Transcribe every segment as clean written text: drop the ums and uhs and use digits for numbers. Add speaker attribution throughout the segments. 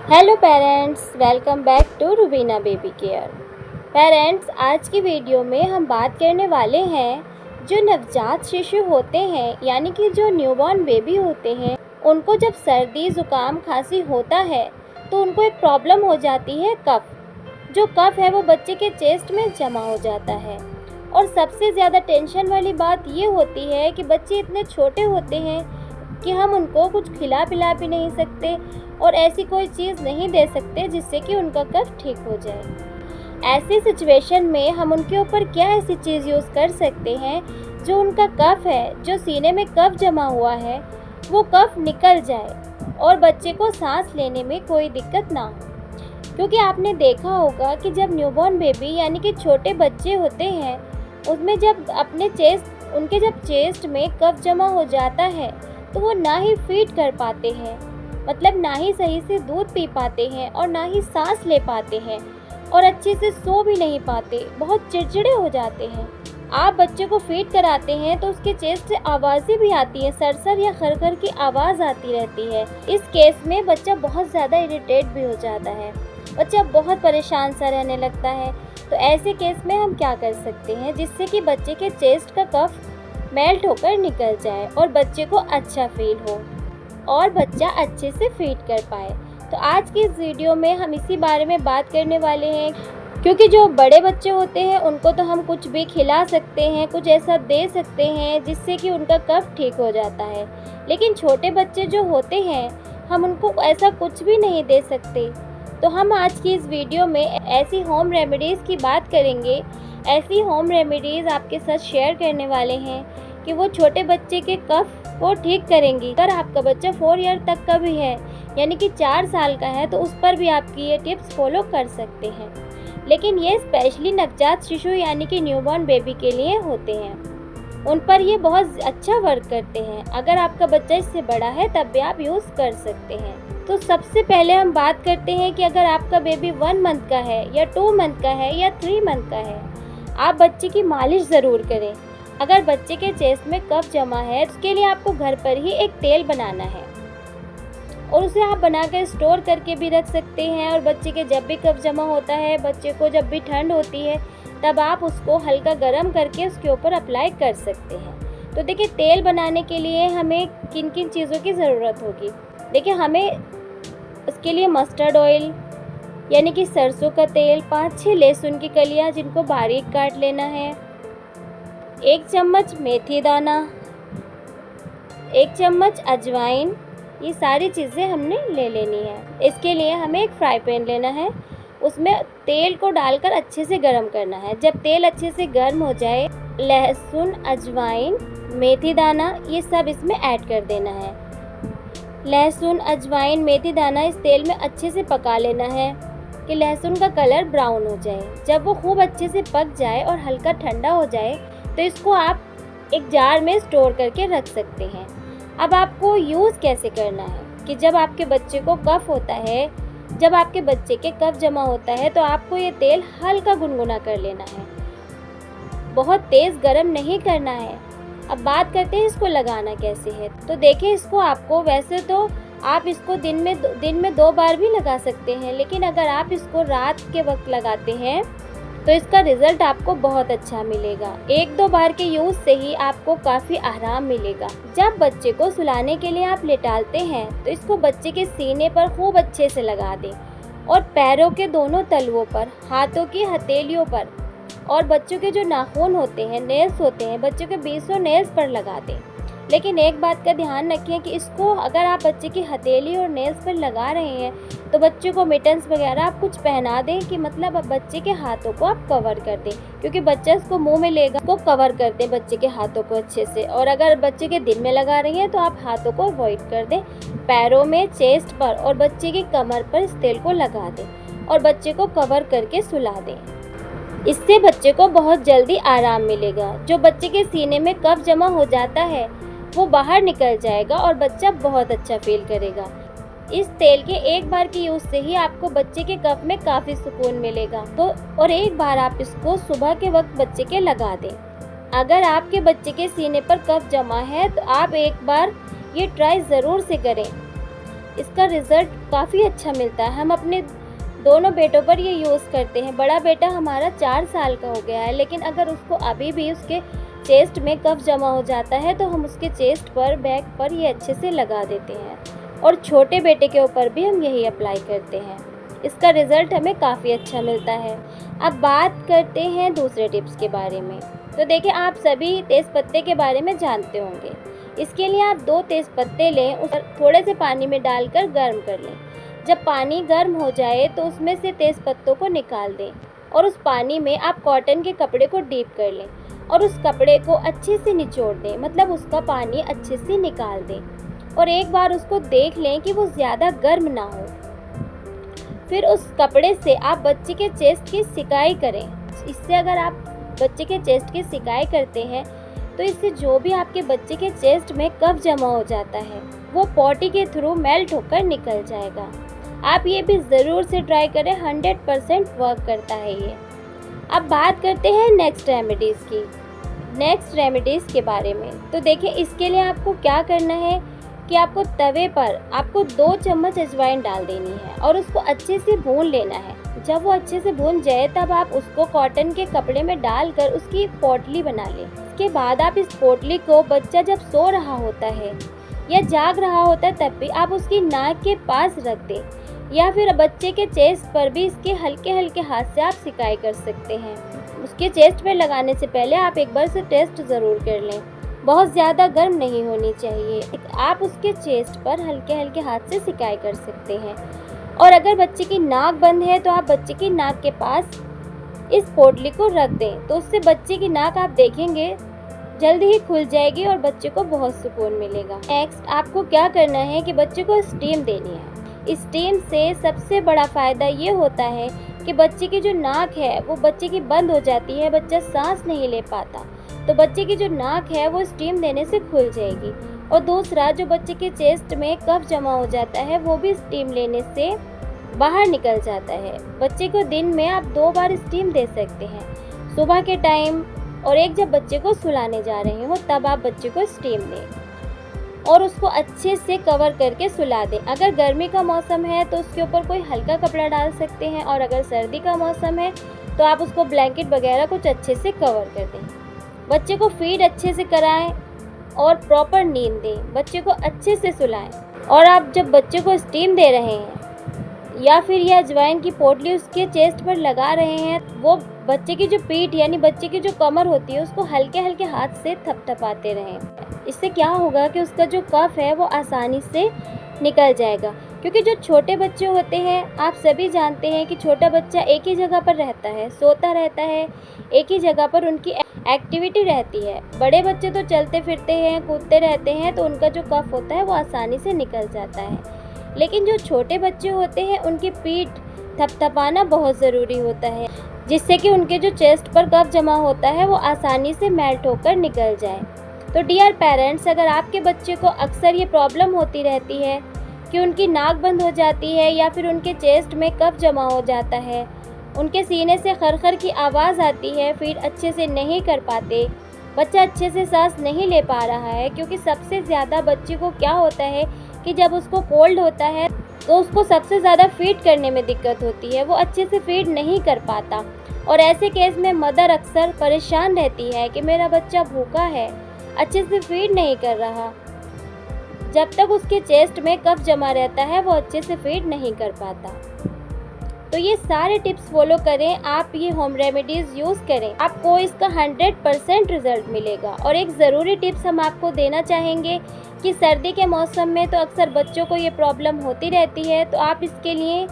Speaker 1: Hello parents, welcome back to Rubina baby care. Parents, आज की video में हम बात करने वाले हैं जो नवजात शिशु होते हैं यानी कि जो न्यूबॉर्न बेबी होते हैं, उनको जब सर्दी ज़ुकाम खांसी होता है तो उनको एक प्रॉब्लम हो जाती है कफ। जो कफ है वो बच्चे के चेस्ट में जमा हो जाता है। और सबसे ज़्यादा टेंशन वाली बात ये होती है कि बच्चे इतने छोटे होते हैं कि हम उनको कुछ खिला पिला भी नहीं सकते और ऐसी कोई चीज़ नहीं दे सकते जिससे कि उनका कफ ठीक हो जाए। ऐसी सिचुएशन में हम उनके ऊपर क्या ऐसी चीज़ यूज़ कर सकते हैं जो उनका कफ है, जो सीने में कफ जमा हुआ है, वो कफ निकल जाए और बच्चे को सांस लेने में कोई दिक्कत ना हो। क्योंकि आपने देखा होगा कि जब न्यूबॉर्न बेबी यानी कि छोटे बच्चे होते हैं, उसमें जब उनके जब चेस्ट में कफ जमा हो जाता है तो वो ना ही फीड कर पाते हैं, मतलब ना ही सही से दूध पी पाते हैं और ना ही सांस ले पाते हैं और अच्छे से सो भी नहीं पाते, बहुत चिड़चिड़े हो जाते हैं। आप बच्चे को फीड कराते हैं तो उसके चेस्ट से आवाज़ें भी आती हैं, सरसर या खरखर की आवाज़ आती रहती है। इस केस में बच्चा बहुत ज़्यादा इरिटेट भी हो जाता है, बच्चा बहुत परेशान सा रहने लगता है। तो ऐसे केस में हम क्या कर सकते हैं जिससे कि बच्चे के चेस्ट का कफ मेल्ट होकर निकल जाए और बच्चे को अच्छा फील हो और बच्चा अच्छे से फीड कर पाए। तो आज की इस वीडियो में हम इसी बारे में बात करने वाले हैं। क्योंकि जो बड़े बच्चे होते हैं उनको तो हम कुछ भी खिला सकते हैं, कुछ ऐसा दे सकते हैं जिससे कि उनका कफ ठीक हो जाता है, लेकिन छोटे बच्चे जो होते हैं हम उनको ऐसा कुछ भी नहीं दे सकते। तो हम आज की इस वीडियो में ऐसी होम रेमेडीज़ की बात करेंगे। ऐसी होम रेमेडीज़ आपके साथ शेयर करने वाले हैं कि वो छोटे बच्चे के कफ को ठीक करेंगी। अगर आपका बच्चा 4 ईयर तक का भी है यानी कि 4 साल का है तो उस पर भी आपकी ये टिप्स फॉलो कर सकते हैं, लेकिन ये स्पेशली नवजात शिशु यानी कि न्यूबॉर्न बेबी के लिए होते हैं, उन पर ये बहुत अच्छा वर्क करते हैं। अगर आपका बच्चा इससे बड़ा है तब भी आप यूज़ कर सकते हैं। तो सबसे पहले हम बात करते हैं कि अगर आपका बेबी 1 मंथ का है या 2 मंथ का है या 3 मंथ का है, आप बच्चे की मालिश ज़रूर करें। अगर बच्चे के चेस्ट में कफ जमा है तो उसके लिए आपको घर पर ही एक तेल बनाना है और उसे आप बनाकर स्टोर करके भी रख सकते हैं। और बच्चे के जब भी कफ जमा होता है, बच्चे को जब भी ठंड होती है, तब आप उसको हल्का गर्म करके उसके ऊपर अप्लाई कर सकते हैं। तो देखिए, तेल बनाने के लिए हमें किन किन चीज़ों की ज़रूरत होगी। देखिए, हमें उसके लिए मस्टर्ड ऑयल यानी कि सरसों का तेल, 5-6 लहसुन की कलियाँ जिनको बारीक काट लेना है, 1 चम्मच मेथी दाना, 1 चम्मच अजवाइन, ये सारी चीज़ें हमने ले लेनी है। इसके लिए हमें एक फ्राई पैन लेना है, उसमें तेल को डालकर अच्छे से गर्म करना है। जब तेल अच्छे से गर्म हो जाए, लहसुन, अजवाइन, मेथी दाना, ये सब इसमें ऐड कर देना है। लहसुन, अजवाइन, मेथी दाना इस तेल में अच्छे से पका लेना है कि लहसुन का कलर ब्राउन हो जाए। जब वो खूब अच्छे से पक जाए और हल्का ठंडा हो जाए तो इसको आप एक जार में स्टोर करके रख सकते हैं। अब आपको यूज़ कैसे करना है कि जब आपके बच्चे को कफ होता है, जब आपके बच्चे के कफ जमा होता है तो आपको ये तेल हल्का गुनगुना कर लेना है, बहुत तेज़ गरम नहीं करना है। अब बात करते हैं इसको लगाना कैसे है। तो देखिए, इसको आपको वैसे तो आप इसको दिन में 2 बार भी लगा सकते हैं, लेकिन अगर आप इसको रात के वक्त लगाते हैं तो इसका रिज़ल्ट आपको बहुत अच्छा मिलेगा। 1-2 बार के यूज़ से ही आपको काफ़ी आराम मिलेगा। जब बच्चे को सुलाने के लिए आप लेटाते हैं तो इसको बच्चे के सीने पर खूब अच्छे से लगा दें और पैरों के दोनों तलवों पर, हाथों की हथेलियों पर और बच्चों के जो नाखून होते हैं, नेल्स होते हैं, बच्चों के बीचों नेल्स पर लगा दें। लेकिन एक बात का ध्यान रखें कि इसको अगर आप बच्चे की हथेली और नेल्स पर लगा रहे हैं तो बच्चे को मिटन्स वगैरह आप कुछ पहना दें कि मतलब अब बच्चे के हाथों को आप कवर कर दें, क्योंकि बच्चा इसको मुंह में लेगा, को कवर कर दें बच्चे के हाथों को अच्छे से। और अगर बच्चे के दिन में लगा रही हैं तो आप हाथों को अवॉइड कर दें, पैरों में, चेस्ट पर और बच्चे की कमर पर इस तेल को लगा दें और बच्चे को कवर करके सुला दें। इससे बच्चे को बहुत जल्दी आराम मिलेगा। जो बच्चे के सीने में कफ जमा हो जाता है वो बाहर निकल जाएगा और बच्चा बहुत अच्छा फील करेगा। इस तेल के एक बार के यूज़ से ही आपको बच्चे के कफ में काफ़ी सुकून मिलेगा। तो और एक बार आप इसको सुबह के वक्त बच्चे के लगा दें। अगर आपके बच्चे के सीने पर कफ जमा है तो आप एक बार ये ट्राई ज़रूर से करें। इसका रिज़ल्ट काफ़ी अच्छा मिलता है। हम अपने दोनों बेटों पर ये यूज़ करते हैं। बड़ा बेटा हमारा 4 साल का हो गया है, लेकिन अगर उसको अभी भी उसके चेस्ट में कफ जमा हो जाता है तो हम उसके चेस्ट पर, बैक पर ये अच्छे से लगा देते हैं, और छोटे बेटे के ऊपर भी हम यही अप्लाई करते हैं। इसका रिज़ल्ट हमें काफ़ी अच्छा मिलता है। अब बात करते हैं दूसरे टिप्स के बारे में। तो देखिए, आप सभी तेज़पत्ते के बारे में जानते होंगे। इसके लिए आप 2 तेज़पत्ते लें, उसे थोड़े से पानी में डालकर गर्म कर लें। जब पानी गर्म हो जाए तो उसमें से तेज़पत्तों को निकाल दें, और उस पानी में आप कॉटन के कपड़े को डीप कर लें और उस कपड़े को अच्छे से निचोड़ दें, मतलब उसका पानी अच्छे से निकाल दें, और एक बार उसको देख लें कि वो ज़्यादा गर्म ना हो। फिर उस कपड़े से आप बच्चे के चेस्ट की सिकाई करें। इससे अगर आप बच्चे के चेस्ट की सिकाई करते हैं तो इससे जो भी आपके बच्चे के चेस्ट में कफ जमा हो जाता है वो पॉटी के थ्रू मेल्ट होकर निकल जाएगा। आप ये भी ज़रूर से ट्राई करें, 100% वर्क करता है ये। अब बात करते हैं नेक्स्ट रेमेडीज़ के बारे में। तो देखिए, इसके लिए आपको क्या करना है कि आपको तवे पर 2 चम्मच अजवाइन डाल देनी है और उसको अच्छे से भून लेना है। जब वो अच्छे से भून जाए तब आप उसको कॉटन के कपड़े में डालकर उसकी पोटली बना लें। इसके बाद आप इस पोटली को बच्चा जब सो रहा होता है या जाग रहा होता है तब भी आप उसकी नाक के पास रख दें, या फिर बच्चे के चेस्ट पर भी इसके हल्के हल्के हाथ से आप सिकाई कर सकते हैं। उसके चेस्ट पर लगाने से पहले आप एक बार से टेस्ट ज़रूर कर लें। बहुत ज़्यादा गर्म नहीं होनी चाहिए। आप उसके चेस्ट पर हल्के हल्के हाथ से सिकाई कर सकते हैं। और अगर बच्चे की नाक बंद है तो आप बच्चे की नाक के पास इस पोटली को रख दें, तो उससे बच्चे की नाक आप देखेंगे जल्दी ही खुल जाएगी और बच्चे को बहुत सुकून मिलेगा। नेक्स्ट आपको क्या करना है कि बच्चे को स्टीम देनी है। स्टीम से सबसे बड़ा फ़ायदा ये होता है कि बच्चे की जो नाक है वो बच्चे की बंद हो जाती है, बच्चा सांस नहीं ले पाता, तो बच्चे की जो नाक है वो स्टीम देने से खुल जाएगी। और दूसरा, जो बच्चे के चेस्ट में कफ जमा हो जाता है वो भी स्टीम लेने से बाहर निकल जाता है। बच्चे को दिन में आप 2 बार स्टीम दे सकते हैं, सुबह के टाइम और एक जब बच्चे को सुलाने जा रहे हो तब आप बच्चे को स्टीम दें और उसको अच्छे से कवर करके सुला दें। अगर गर्मी का मौसम है तो उसके ऊपर कोई हल्का कपड़ा डाल सकते हैं, और अगर सर्दी का मौसम है तो आप उसको ब्लैंकेट वगैरह कुछ अच्छे से कवर कर दें। बच्चे को फीड अच्छे से कराएं और प्रॉपर नींद दें। बच्चे को अच्छे से सुलाएं। और आप जब बच्चे को स्टीम दे रहे हैं या फिर यह अजवाइन की पोटली उसके चेस्ट पर लगा रहे हैं, वो बच्चे की जो पीठ यानी बच्चे की जो कमर होती है उसको हल्के हल्के हाथ से थपथपाते रहें। इससे क्या होगा कि उसका जो कफ है वो आसानी से निकल जाएगा। क्योंकि जो छोटे बच्चे होते हैं, आप सभी जानते हैं कि छोटा बच्चा एक ही जगह पर रहता है, सोता रहता है, एक ही जगह पर उनकी एक्टिविटी रहती है। बड़े बच्चे तो चलते फिरते हैं, कूदते रहते हैं, तो उनका जो कफ होता है वो आसानी से निकल जाता है। लेकिन जो छोटे बच्चे होते हैं उनकी पीठ थपथपाना बहुत ज़रूरी होता है, जिससे कि उनके जो चेस्ट पर कफ जमा होता है वो आसानी से मेल्ट होकर निकल जाए। तो डियर पेरेंट्स, अगर आपके बच्चे को अक्सर ये प्रॉब्लम होती रहती है कि उनकी नाक बंद हो जाती है या फिर उनके चेस्ट में कफ जमा हो जाता है, उनके सीने से खरखर की आवाज़ आती है, फीड अच्छे से नहीं कर पाते, बच्चा अच्छे से सांस नहीं ले पा रहा है, क्योंकि सबसे ज़्यादा बच्चे को क्या होता है कि जब उसको कोल्ड होता है तो उसको सबसे ज़्यादा फीड करने में दिक्कत होती है, वो अच्छे से फीड नहीं कर पाता। और ऐसे केस में मदर अक्सर परेशान रहती है कि मेरा बच्चा भूखा है, अच्छे से फीड नहीं कर रहा। जब तक उसके चेस्ट में कफ जमा रहता है वो अच्छे से फीड नहीं कर पाता। तो ये सारे टिप्स फॉलो करें, आप ये होम रेमेडीज़ यूज़ करें, आपको इसका 100% रिजल्ट मिलेगा। और एक ज़रूरी टिप्स हम आपको देना चाहेंगे कि सर्दी के मौसम में तो अक्सर बच्चों को ये प्रॉब्लम होती रहती है, तो आप इसके लिए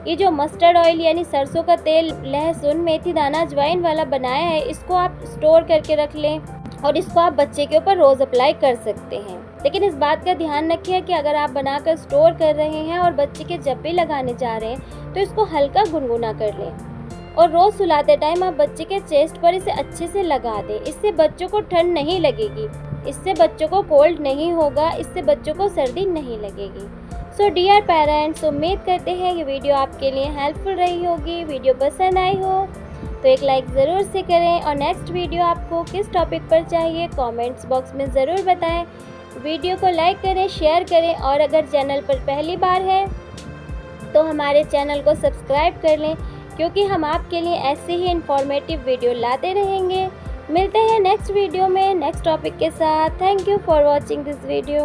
Speaker 1: ये जो मस्टर्ड ऑयल यानी सरसों का तेल, लहसुन, मेथी दाना, अजवाइन वाला बनाया है, इसको आप स्टोर करके रख लें और इसको आप बच्चे के ऊपर रोज़ अप्लाई कर सकते हैं। लेकिन इस बात का ध्यान रखिए कि अगर आप बनाकर स्टोर कर रहे हैं और बच्चे के जब भी लगाने जा रहे हैं तो इसको हल्का गुनगुना कर लें और रोज़ सुलाते टाइम आप बच्चे के चेस्ट पर इसे अच्छे से लगा दें। इससे बच्चों को ठंड नहीं लगेगी, इससे बच्चों को कोल्ड नहीं होगा, इससे बच्चों को सर्दी नहीं लगेगी। सो डियर पेरेंट्स, उम्मीद करते हैं ये वीडियो आपके लिए हेल्पफुल रही होगी। वीडियो पसंद आई हो तो एक लाइक ज़रूर से करें और नेक्स्ट वीडियो आपको किस टॉपिक पर चाहिए कमेंट्स बॉक्स में ज़रूर बताएं। वीडियो को लाइक करें, शेयर करें और अगर चैनल पर पहली बार है तो हमारे चैनल को सब्सक्राइब कर लें, क्योंकि हम आपके लिए ऐसे ही इन्फॉर्मेटिव वीडियो लाते रहेंगे। मिलते हैं नेक्स्ट वीडियो में नेक्स्ट टॉपिक के साथ। Thank you for watching this video.